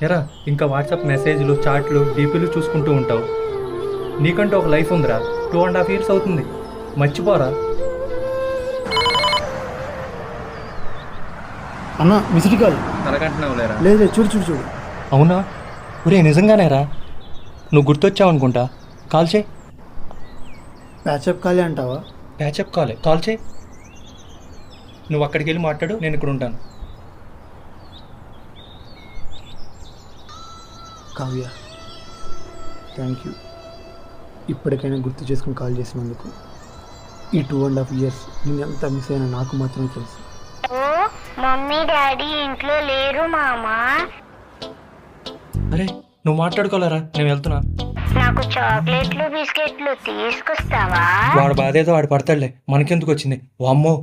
ఎరా ఇంకా వాట్సాప్ మెసేజ్లు చాట్లు డీపీలు చూసుకుంటూ ఉంటావు. నీకంటూ ఒక లైఫ్ ఉందిరా. 2.5 years అవుతుంది, మర్చిపోరా. అన్న మిస్డ్ కాల్. అలాగంటున్నావు లేరా? లేదు చూడు చూడు చూడు. అవునా? ఒరే నిజంగానేరా, నువ్వు గుర్తొచ్చావు అనుకుంటా. కాల్ చేయి. ప్యాచప్ కాలే అంటావా? ప్యాచప్ కాలే, కాల్ చేయి. నువ్వు అక్కడికి వెళ్ళి మాట్లాడు, నేను ఇక్కడ ఉంటాను. Kavya, thank you. ఇప్పటికైనా గుర్తు చేసుకుని కాల్ చేసినందుకు. ఈ 2.5 years నేను ఎంత మిస్ అయినా నాకు మాత్రమే తెలుసు. మమ్మీ డాడీ ఇంట్లో లేరు మామా. అరే నువ్వు మాట్లాడుకోలేరా, నేను వెళ్తున్నా. నాకు చాక్లెట్లు బిస్కెట్లు తీసుకొస్తావా? వాడు బాధేదో వాడు పడతాడులే, మనకెందుకు వచ్చింది. వామ్మో.